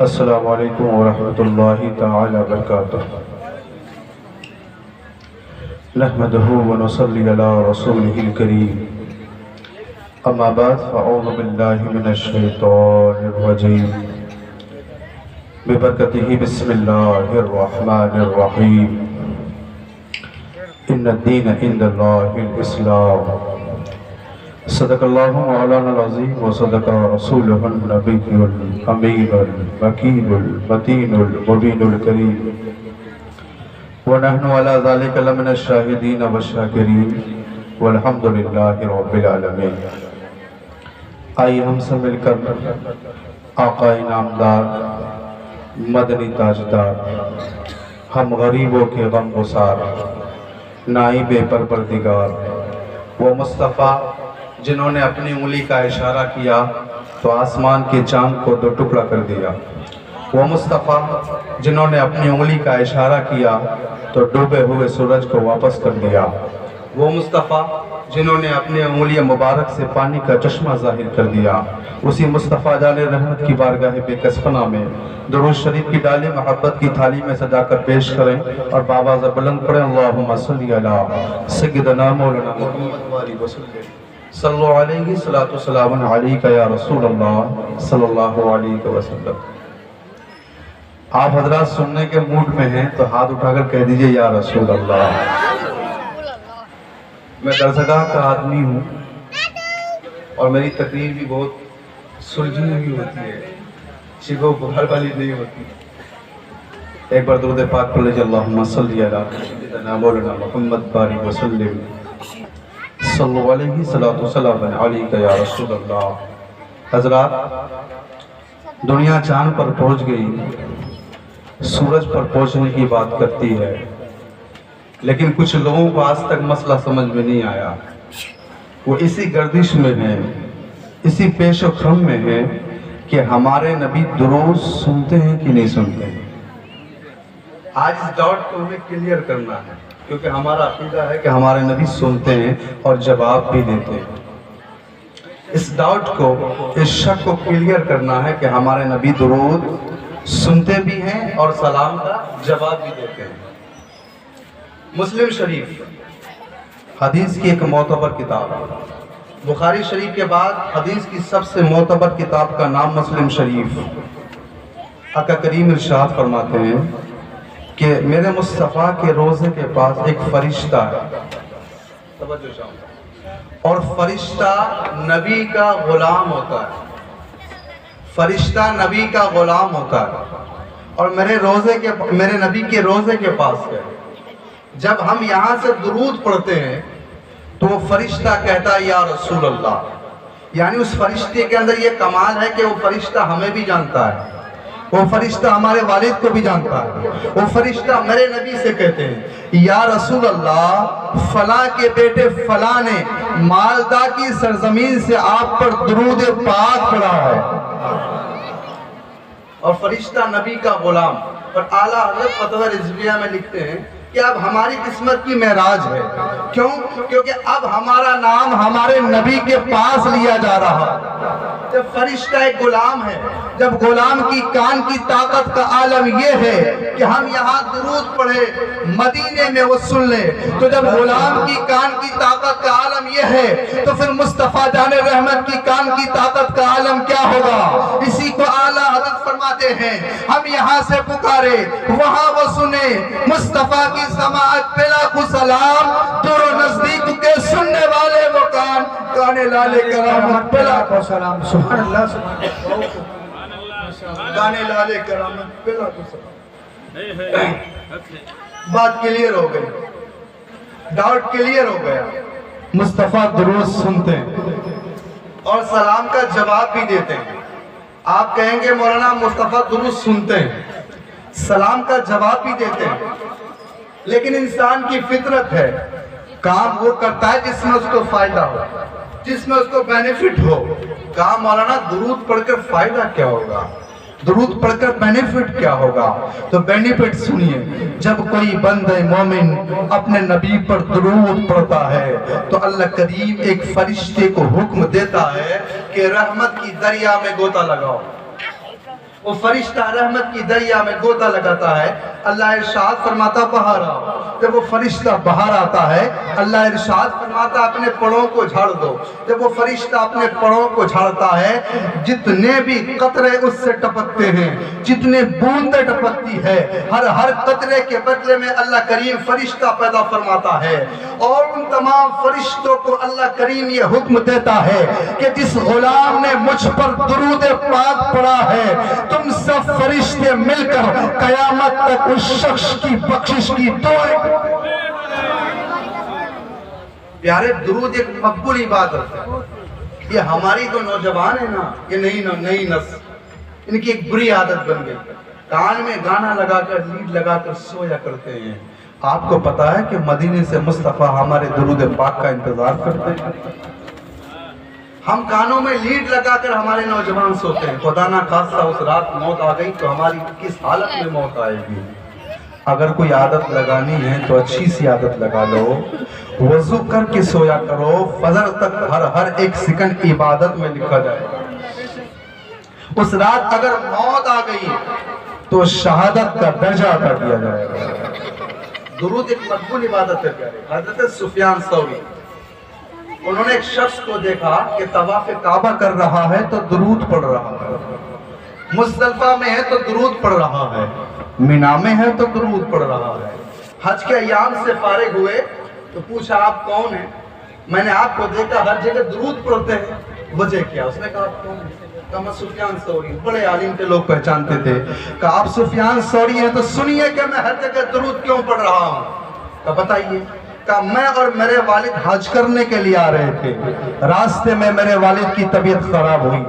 السلام علیکم ورحمۃ اللہ تعالی وبرکاتہ۔ نحمده ونصلی علی رسولہ الکریم، اما بعد فاعوذ باللہ من الشیطان الرجیم، ببرکتہ بسم اللہ الرحمن الرحیم۔ ان الدین عند اللہ الاسلام، صدق اللہ مولانا العظیم وصدق رسولہ النبی الامین المکین المتین المبین الکریم، ونحن علی ذلک لمن الشاہدین والشاکرین والحمد للہ رب العالمین۔ آئیے ہم سے مل کر آقا انعامدار مدنی تاجدار، ہم غریبوں کے غم گسار، نائب پروردگار، وہ مصطفیٰ جنہوں نے اپنی انگلی کا اشارہ کیا تو آسمان کے چاند کو دو ٹکڑا کر دیا، وہ مصطفیٰ جنہوں نے اپنی انگلی کا اشارہ کیا تو ڈوبے ہوئے سورج کو واپس کر دیا، وہ مصطفیٰ جنہوں نے اپنی انگلی مبارک سے پانی کا چشمہ ظاہر کر دیا، اسی مصطفیٰ جان رحمت کی بارگاہ بے کس پناہ میں درود شریف کی ڈالی محبت کی تھالی میں سجا کر پیش کریں اور بآواز بلند پڑھیں، اللہم صلی علی سیدنا مولانا محمد وآلہ وسلم، صلو علیہ صلاۃ والسلام علیکہ یا رسول اللہ صلی اللہ علیہ وسلم۔ آپ حضرات سننے کے موڈ میں ہیں تو ہاتھ اٹھا کر کہہ دیجئے یا رسول اللہ۔ میں درسگاہ کا آدمی ہوں اور میری تقریر بھی بہت سلجھی ہوئی ہوتی ہے، شیخ و بخار والی نہیں ہوتی۔ ایک بار درود پاک پڑھ لیجیے، اللہم صلی علی سیدنا مولانا محمد وآلہ وسلم، صلو علیہ صلاۃ والسلام علیکہ یا رسول اللہ۔ حضرات، دنیا چاند پر پہنچ گئی، سورج پر پہنچنے کی بات کرتی ہے، لیکن کچھ لوگوں کو آج تک مسئلہ سمجھ میں نہیں آیا۔ وہ اسی گردش میں ہیں، اسی پیش و خم میں ہیں کہ ہمارے نبی درود سنتے ہیں کہ نہیں سنتے ہیں۔ آج اس ڈاؤٹ کو ہمیں کلیئر کرنا ہے، کیونکہ ہمارا عقیدہ ہے کہ ہمارے نبی سنتے ہیں اور جواب بھی دیتے ہیں۔ اس ڈاؤٹ کو، اس شک کو کلیئر کرنا ہے کہ ہمارے نبی درود سنتے بھی ہیں اور سلام کا جواب بھی دیتے ہیں۔ مسلم شریف حدیث کی ایک معتبر کتاب ہے، بخاری شریف کے بعد حدیث کی سب سے معتبر کتاب کا نام مسلم شریف۔ آقا کریم ارشاد فرماتے ہیں کہ میرے مصطفیٰ کے روزے کے پاس ایک فرشتہ ہے، توجہ چاہوں، اور فرشتہ نبی کا غلام ہوتا ہے، فرشتہ نبی کا غلام ہوتا ہے، اور میرے نبی کے روزے کے پاس ہے۔ جب ہم یہاں سے درود پڑھتے ہیں تو وہ فرشتہ کہتا ہے یا رسول اللہ، یعنی اس فرشتے کے اندر یہ کمال ہے کہ وہ فرشتہ ہمیں بھی جانتا ہے، وہ فرشتہ ہمارے والد کو بھی جانتا ہے۔ وہ فرشتہ میرے نبی سے کہتے ہیں یا رسول اللہ، فلاں کے بیٹے فلاں نے مالدہ کی سرزمین سے آپ پر درود پاک پڑھا ہے۔ اور فرشتہ نبی کا غلام۔ اور اعلیٰ حضرت فتویٰ رضویہ میں لکھتے ہیں کہ اب ہماری قسمت کی معراج ہے۔ کیوں؟ کیونکہ اب ہمارا نام ہمارے نبی کے پاس لیا جا رہا ہے۔ جب فرشتہ ایک غلام ہے، جب غلام کی کان کی طاقت کا عالم یہ ہے کہ ہم یہاں درود پڑھے، مدینے میں وہ سن لیں، تو جب غلام کی کان کی طاقت کا عالم یہ ہے تو پھر مصطفیٰ جان رحمت کی کان کی طاقت کا عالم کیا ہوگا؟ اسی کو اعلیٰ حضرت فرماتے ہیں ہم یہاں سے پکارے وہاں وہ سنے، مصطفیٰ کی سماعت پہ لاکھوں سلام، دور و نزدیک کے سننے والے وہ کان، کانے لالے کرامت پہ لاکھوں سلام، سبحان اللہ سبحان اللہ، کانے لالے کرامت پہ لاکھوں سلام۔ بات کلیئر ہو گئی، ڈاؤٹ کلیئر ہو گیا۔ مصطفیٰ درود سنتے ہیں اور سلام کا جواب بھی دیتے ہیں۔ آپ کہیں گے مولانا مصطفیٰ درود سنتے ہیں، سلام کا جواب بھی دیتے ہیں، لیکن انسان کی فطرت ہے، کام وہ کرتا ہے جس میں اس کو فائدہ ہو، جس میں اس کو بینیفٹ ہو۔ کہا مولانا درود پڑھ کر فائدہ کیا ہوگا، درود پڑھ کر بینیفٹ کیا ہوگا؟ تو بینیفٹ سنیے، جب کوئی بندہ مومن اپنے نبی پر درود پڑھتا ہے تو اللہ کریم ایک فرشتے کو حکم دیتا ہے کہ رحمت کی دریا میں گوتا لگاؤ، وہ فرشتہ رحمت کی دریا میں گوتا لگاتا ہے، اللہ ارشاد فرماتا باہر آؤ۔ جب وہ فرشتہ باہر آتا ہے اللہ ارشاد فرماتا اپنے پڑوں کو جھاڑ دو۔ جب وہ فرشتہ اپنے پڑوں کو جھاڑتا ہے جتنے بھی قطرے اس سے ٹپکتے ہیں، جتنے بوندیں ٹپکتی ہے، ہر قطرے کے بدلے میں اللہ کریم فرشتہ پیدا فرماتا ہے، اور ان تمام فرشتوں کو اللہ کریم یہ حکم دیتا ہے کہ جس غلام نے مجھ پر درود پاک پڑھا ہے تم سب فرشتے مل کر قیامت تک اس شخص کی بخشش کی دعائیں۔ پیارے درود ایک مقبول عبادت ہے۔ یہ ہماری تو نوجوان ہے نا، یہ نئی نسل، ان کی ایک بری عادت بن گئی، کان میں گانا لگا کر لیڈ لگا کر سویا کرتے ہیں۔ آپ کو پتا ہے کہ مدینے سے مصطفیٰ ہمارے درود پاک کا انتظار کرتے ہیں؟ ہم کانوں میں لیڈ لگا کر ہمارے نوجوان سوتے ہیں، خدا نہ خواستہ اس رات موت آ گئی تو ہماری کس حالت میں موت آئے گی۔ اگر کوئی عادت لگانی ہے تو اچھی سی عادت لگا لو، وضو کر کے سویا کرو، فجر تک ہر ایک سیکنڈ عبادت میں لکھا جائے گا۔ اس رات اگر موت آ گئی تو شہادت کا درجہ عطا کیا جائے گا۔ درود ایک مقبول عبادت ہے پیارے۔ حضرت سفیان ثوری، انہوں نے ایک شخص کو دیکھا کہ طواف کعبہ کر رہا ہے تو درود پڑھ رہا ہے، مزدلفہ میں ہے تو درود پڑھ رہا ہے، مینا میں ہے تو درود پڑھ رہا ہے۔ حج کے ایام سے فارغ ہوئے تو پوچھا آپ کون ہیں؟ میں نے آپ کو دیکھا ہر جگہ درود پڑھتے ہیں، وجہ کیا؟ اس نے کہا آپ کون ہیں؟ کہا میں سفیان ثوری، بڑے عالم کے لوگ پہچانتے تھے۔ کہا آپ سفیان ثوری ہیں تو سنیے کہ میں ہر جگہ درود کیوں پڑھ رہا ہوں؟ کہا بتائیے۔ کہا میں اور میرے والد حج کرنے کے لیے آ رہے تھے، راستے میں میرے والد کی طبیعت خراب ہوئی،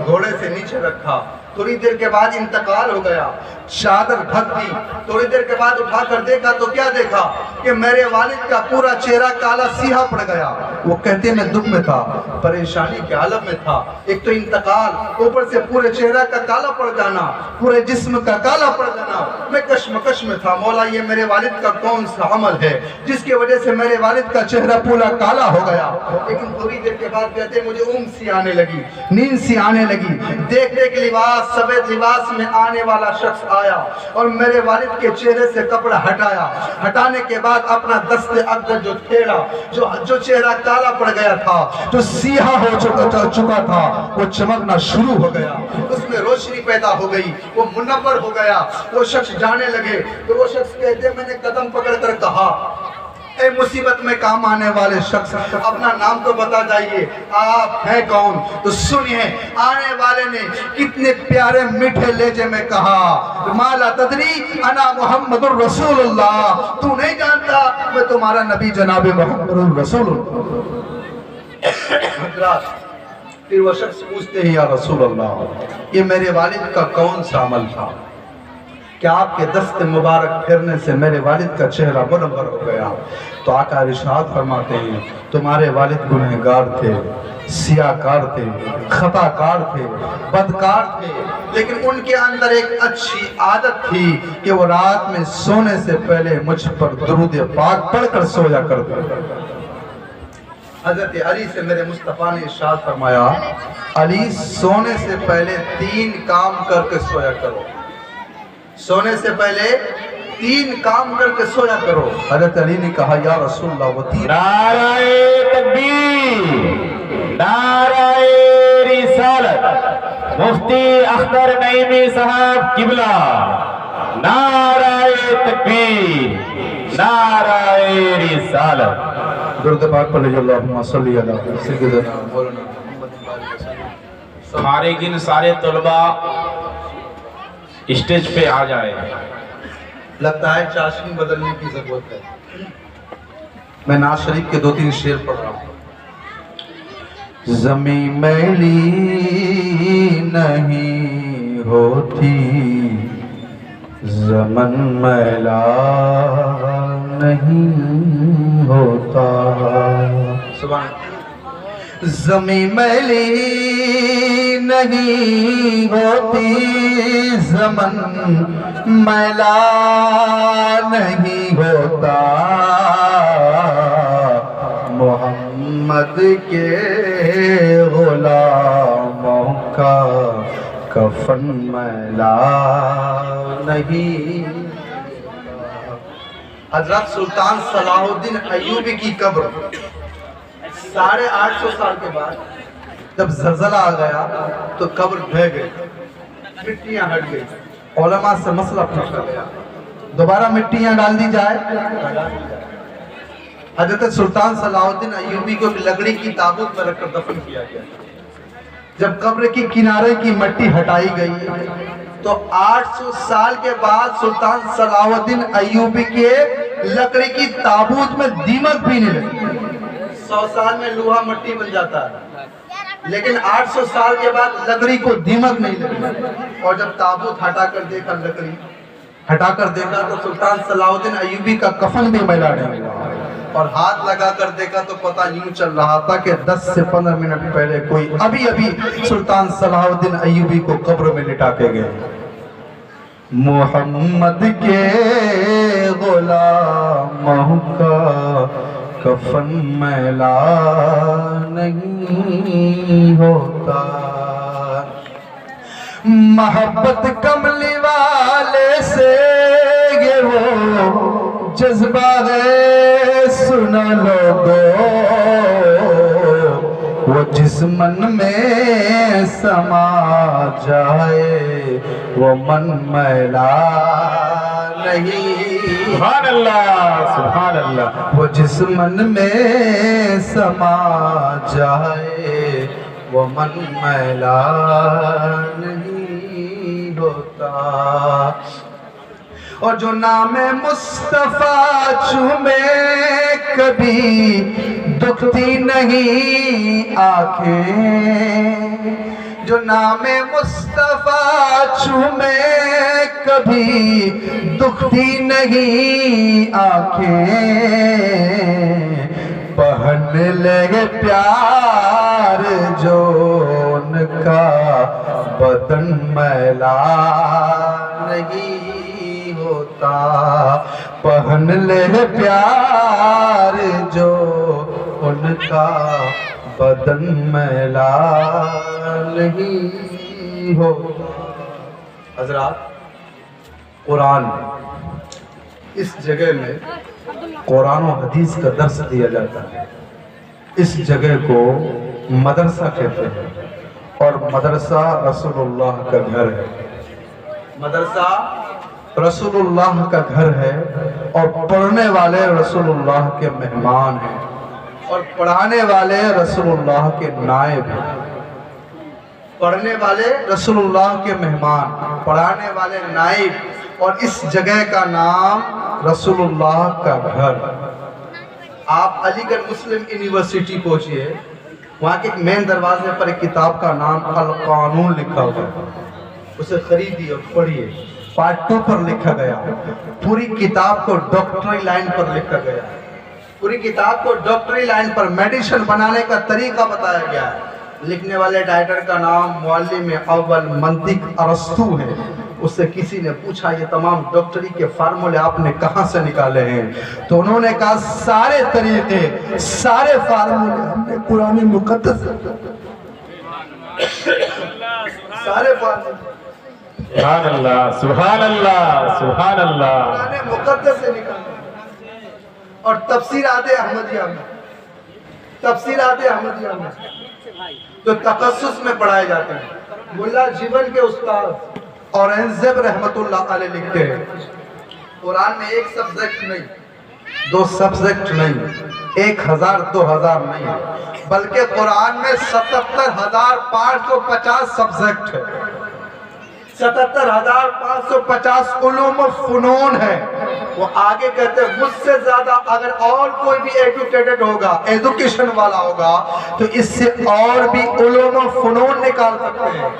گھوڑے سے نیچے رکھا، تھوڑی دیر کے بعد انتقال ہو گیا، چادر ڈھک دی، تھوڑی دیر کے بعد اٹھا کر دیکھا تو کیا دیکھا کہ میرے والد کا پورا چہرہ کالا سیاہ پڑ گیا۔ وہ کہتے میں دکھ میں تھا، پریشانی کے عالم میں تھا، ایک تو انتقال، اوپر سے پورے چہرہ کا کالا پڑ جانا، پورے جسم کا کالا پڑ جانا، میں کشمکش میں تھا۔ مولا یہ میرے والد کا کون سا عمل ہے جس کی وجہ سے میرے والد کا چہرہ پورا کالا ہو گیا؟ لیکن تھوڑی دیر کے بعد کہتے مجھے اونگ سی آنے لگی، نیند سی آنے لگی، دیکھ دیکھ لباس سفید لباس میں آنے والا شخص آیا اور میرے والد کے چہرے سے کپڑا ہٹایا، ہٹانے کے بعد اپنا دست اقدر جو پھیرا، جو چہرہ کالا پڑ گیا تھا، جو سیاہ ہو چکا تھا، وہ چمکنا شروع ہو گیا، اس میں روشنی پیدا ہو گئی، وہ منور ہو گیا۔ وہ شخص جانے لگے تو وہ شخص کہتے میں نے قدم پکڑ کر کہا اے مصیبت میں کام آنے والے شخص، اپنا نام تو بتا جائیے، آپ ہیں کون؟ تو سنیے آنے والے نے کتنے پیارے میٹھے لہجے میں کہا مالا تدری انا محمد الرسول اللہ، تو نہیں جانتا میں تمہارا نبی جناب محمد الرسول اللہ۔ پھر وہ شخص پوچھتے ہیں یا رسول اللہ یہ میرے والد کا کون سا عمل تھا کہ آپ کے دست مبارک پھرنے سے میرے والد کا چہرہ منور ہو گیا؟ تو آقا ارشاد فرماتے ہیں تمہارے والد گنہگار تھے، سیاہ کار تھے، خطا کار تھے، بدکار تھے، لیکن ان کے اندر ایک اچھی عادت تھی کہ وہ رات میں سونے سے پہلے مجھ پر درود پاک پڑھ کر سویا کرتے۔ حضرت علی سے میرے مصطفیٰ نے ارشاد فرمایا علی سونے سے پہلے 3 کام کر کے سویا کرو، سونے سے پہلے 3 کام کر کے سویا کرو۔ حضرت علی نے کہا یا رسول اللہ وہ 3۔ نعرہ تکبیر، نعرہ رسالت، مفتی اختر نعیمی صاحب قبلہ، نعرہ تکبیر، نعرہ رسالت۔ درود پاک پڑھ لیجیے اللہم صلی علی سیدنا مولانا محمد۔ ہمارے گن سارے طلباء اسٹیج پہ آ جائے۔ لگتا ہے چاشنی بدلنے کی ضرورت ہے۔ میں نعت شریف کے 2-3 شعر پڑھ رہا ہوں۔ زمین میلی نہیں ہوتی، زمن میلا نہیں ہوتا۔ سبحان اللہ۔ زمین میلی نہیں ہوتی، زمن میلا نہیں ہوتا، محمد کے غلاموں کا کفن میلا نہیں. حضرت سلطان صلاح الدین ایوبی کی قبر 850 سال کے بعد جب زلزلہ آ گیا تو قبر ڈھہ گئی, مٹیاں ہٹ گئی. علماء سے مسئلہ پوچھا گیا دوبارہ مٹیاں ڈال دی جائے. حضرت سلطان صلاح الدین ایوبی کو لکڑی کی تابوت میں رکھ کر دفن کیا گیا. جب قبر کی کنارے کی مٹی ہٹائی گئی تو 800 سال کے بعد سلطان صلاح الدین ایوبی کے لکڑی کی تابوت میں دیمک بھینے لگی. 100 سال میں لوہا مٹی بن جاتا ہے, لیکن 800 سال کے بعد لکڑی کو دیمک نہیں لگی. اور جب تابوت ہٹا کر دیکھا, لکڑی ہٹا کر دیکھا تو سلطان صلاح الدین ایوبی کا کفن بھی میلا نہیں ہوا. اور ہاتھ لگا کر دیکھا تو پتہ یوں چل رہا تھا کہ 10 سے 15 منٹ پہلے کوئی ابھی سلطان صلاح الدین ایوبی کو قبر میں لٹا کے گئے. محمد کے غلاموں کا کفن میلا نہیں ہوتا. محبت کملی والے سے یہ وہ جذبہ ہے سنا لوگو, وہ جس من میں سما جائے وہ من میلا نہیں. سبحان اللہ, سبحان اللہ. وہ جس من میں سما جائے وہ من میلا نہیں ہوتا. اور جو نام مصطفیٰ چومے کبھی دکھتی نہیں آنکھیں. جو نام مصطفیٰ چومے کبھی دکھتی نہیں آنکھیں. پہن لے پیار جو ان کا بدن میلا نہیں ہوتا. پہن لے پیار جو ان کا بدن میلا نہیں ہوتا. حضرات, قرآن اس جگہ میں قرآن و حدیث کا درس دیا جاتا ہے. اس جگہ کو مدرسہ کہتے ہیں اور مدرسہ رسول اللہ کا گھر ہے. مدرسہ رسول اللہ کا گھر ہے اور پڑھنے والے رسول اللہ کے مہمان ہیں اور پڑھانے والے رسول اللہ کے نائب ہیں. پڑھنے والے رسول اللہ کے مہمان, پڑھانے والے نائب, اور اس جگہ کا نام رسول اللہ کا گھر. آپ علی گڑھ مسلم یونیورسٹی پہنچیے, وہاں کے مین دروازے پر ایک کتاب کا نام القانون لکھا ہوا ہے. اسے خریدیے اور پڑھیے. پارٹ 2 پر لکھا گیا. پوری کتاب کو ڈاکٹری لائن پر لکھا گیا. پوری کتاب کو ڈاکٹری لائن پر میڈیسن بنانے کا طریقہ بتایا گیا ہے. لکھنے والے ڈائریکٹر کا نام معلم اول منطق ارسطو ہے. اس سے کسی نے پوچھا یہ تمام ڈاکٹری کے فارمولے آپ نے کہاں سے نکالے ہیں؟ تو انہوں نے کہا سارے طریقے, سارے فارمولے ہم نے قرآن مقدس سارے فارمولے سبحان اللہ, سبحان اللہ, سبحان اللہ. قرآن مقدس سے نکالے. اور تفسیرات احمدیہ میں, تفسیرات احمدیہ میں جو تخصص میں پڑھائے جاتے ہیں. ملا جیون کے استاد اورنگزیب رحمت اللہ علیہ لکھتے ہیں قرآن میں ایک سبجیکٹ نہیں, 2 سبجیکٹ نہیں, 1000 2000 نہیں, بلکہ قرآن میں 77,550 سبجیکٹ ہے. 77,550 علوم و فنون ہے. وہ آگے کہتے ہیں مجھ سے زیادہ اگر اور کوئی بھی ایڈوکیٹڈ ہوگا, ایڈوکیشن والا ہوگا, تو اس سے اور بھی علوم و فنون نکال سکتے ہیں.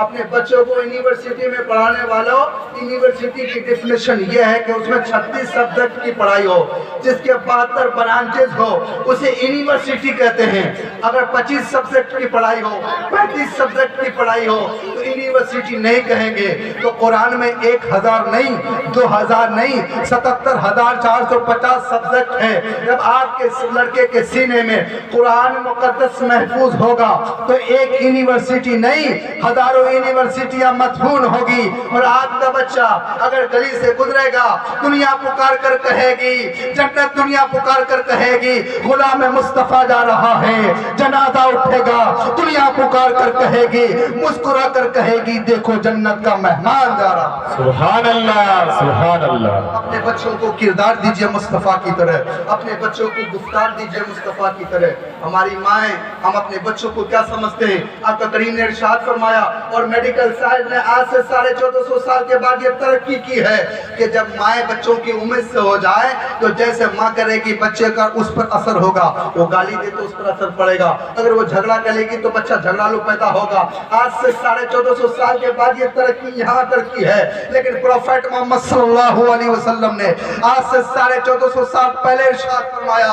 اپنے بچوں کو یونیورسٹی میں پڑھانے والوں, یونیورسٹی کی ڈیفینیشن یہ ہے کہ اس میں 36 سبجیکٹ کی پڑھائی ہو, جس کے 72 برانچز ہو, اسے یونیورسٹی کہتے ہیں. اگر 25 سبجیکٹ کی پڑھائی ہو, 35 سبجیکٹ کی پڑھائی ہو, تو یونیورسٹی نہیں کہیں گے. تو قرآن میں 1000 نہیں, 2000 نہیں, 77,450 سبجیکٹ ہے. جب آپ کے لڑکے کے سینے میں قرآن مقدس محفوظ ہوگا تو ایک یونیورسٹی نہیں ہزاروں یونیورسٹیاں مدفون ہوگی. اور آپ کا بچہ اگر گلی سے گزرے گا دنیا پکار کر کہے گی, جنت دنیا پکار کر کہے گی غلام مصطفیٰ جا رہا ہے. جنازہ اٹھے گا دنیا پکار کر کہے گی, مسکرا کر کہے گی دیکھو جنت کا مہمان جا رہا ہے. سبحان اللہ, سبحان اللہ. اپنے بچوں کو کردار دیجئے مصطفیٰ کی طرح, اپنے بچوں کو گفتار دیجئے مصطفیٰ کی طرح. ہماری مائیں, ہم اپنے بچوں کو کیا سمجھتے ہیں؟ آپ کا کریم نے ارشاد فرمایا اور میڈیکل سائنس نے آج سے 1450 سال کے بعد یہ ترقی کی ہے کہ جب مائیں بچوں کی امید سے ہو جائے تو جیسے ماں کرے گی بچے کا اس پر اثر ہوگا. وہ گالی دے تو اس پر اثر پڑے گا, اگر وہ جھگڑا کرے گی تو بچہ جھگڑالو پیدا ہوگا. آج سے 1450 سال کے بعد یہ ترقی یہاں ترقی ہے, لیکن پروفیٹ محمد صلی اللہ علیہ وسلم نے آج سے 1450 سال پہلے ارشاد فرمایا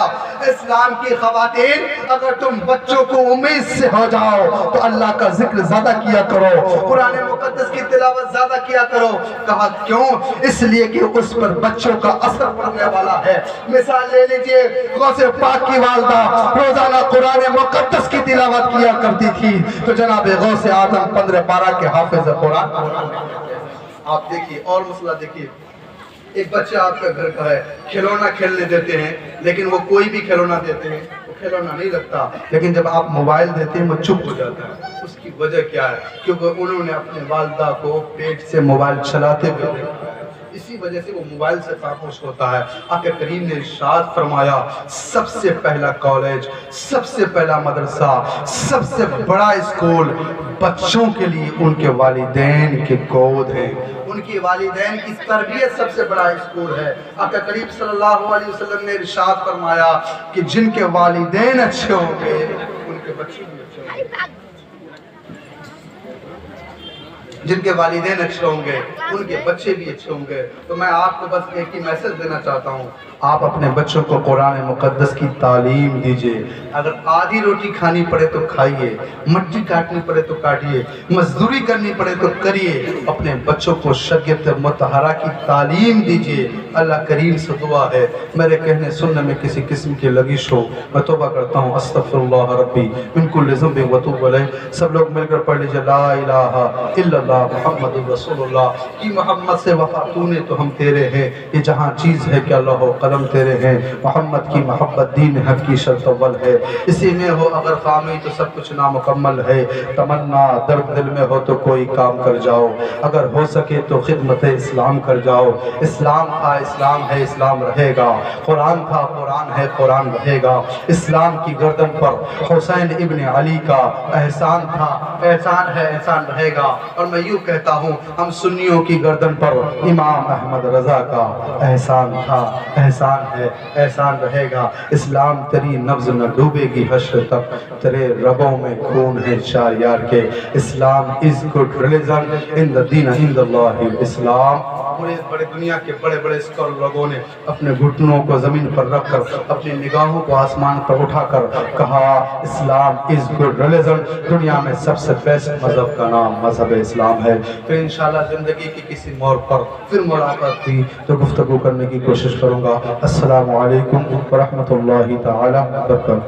اسلام کی خواتین اگر تم بچوں کو امید سے ہو جاؤ تو اللہ کا ذکر زیادہ کیا کرو, قرآن مقدس کی تلاوت زیادہ کیا کرو. کہا کیوں؟ اس لیے کہ اس پر بچوں کا اثر پڑنے والا ہے. مثال لے لیجئے, غوث پاک کی والدہ روزانہ قرآن مقدس کی تلاوت کیا کرتی تھی تو جناب غوث اعظم 15 پارہ کے حافظ قرآن. آپ دیکھیے اور مسئلہ دیکھیے, ایک بچہ آپ کا گھر کا ہے, کھلونا کھیلنے دیتے ہیں لیکن وہ کوئی بھی کھلونا دیتے ہیں وہ کھلونا نہیں لگتا, لیکن جب آپ موبائل دیتے ہیں وہ چپ ہو جاتا ہے. اس کی وجہ کیا ہے؟ کیونکہ انہوں نے اپنے والدہ کو پیٹ سے موبائل چلاتے ہوئے دیکھا ہے, اسی وجہ سے وہ موبائل سے خاموش ہوتا ہے. آقا کریم نے ارشاد فرمایا سب سے پہلا کالج, سب سے پہلا مدرسہ, سب سے بڑا اسکول بچوں کے لیے ان کے والدین کے گود ہے, ان کی والدین کی تربیت سب سے بڑا اسکول ہے. آقا کریم صلی اللہ علیہ وسلم نے ارشاد فرمایا کہ جن کے والدین اچھے ہوں گے ان کے بچے بھی اچھے ہوں گے, جن کے والدین اچھے ہوں گے ان کے بچے بھی اچھے ہوں گے. تو میں آپ کو بس ایک ہی میسج دینا چاہتا ہوں, آپ اپنے بچوں کو قرآن مقدس کی تعلیم دیجئے. اگر آدھی روٹی کھانی پڑے تو کھائیے, مٹی کاٹنی پڑے تو کاٹیے, مزدوری کرنی پڑے تو کریے, اپنے بچوں کو شریعت مطہرہ کی تعلیم دیجئے. اللہ کریم سے دعا ہے میرے کہنے سننے میں کسی قسم کی لگش ہو میں توبہ کرتا ہوں, استغفر اللہ ربی من کل ذنب واتوب الیہ. سب لوگ مل کر پڑھ لیجئے لا الہ الا اللہ محمد رسول اللہ. کی محمد سے وفا تو نے تو ہم تیرے ہیں, یہ جہاں چیز ہے کہ اللہ ہو قلم تیرے ہیں. محمد کی محبت دین حق کی شرط اول ہے, اسی میں ہو اگر خامی تو سب کچھ نامکمل ہے. تمنا درد دل میں ہو تو کوئی کام کر جاؤ, اگر ہو سکے تو خدمت اسلام کر جاؤ. اسلام تھا اسلام ہے اسلام رہے گا, قرآن تھا قرآن ہے قرآن رہے گا. اسلام کی گردن پر حسین ابن علی کا احسان تھا احسان ہے احسان رہے گا. اور میں یوں کہتا ہوں ہم سنیوں کی گردن پر امام احمد رضا کا احسان تھا احسان ہے احسان رہے گا. اسلام تیری نبض نہ ڈوبے گی حشر تک, تیرے رگوں میں خون ہے چار یار کے. اسلام is good religion in the deen in the Allah اسلام. بڑے دنیا کے بڑے بڑے اسکالر لوگوں نے اپنے گھٹنوں کو زمین پر رکھ کر اپنی نگاہوں کو آسمان پر اٹھا کر کہا اسلام is good religion, دنیا میں سب سے بیسٹ مذہب کا نام مذہب اسلام ہے. پھر انشاءاللہ زندگی کی کسی موڑ پر پھر ملاقات تھی تو گفتگو کرنے کی کوشش کروں گا. السلام علیکم ورحمۃ اللہ تعالی وبرکاتہ.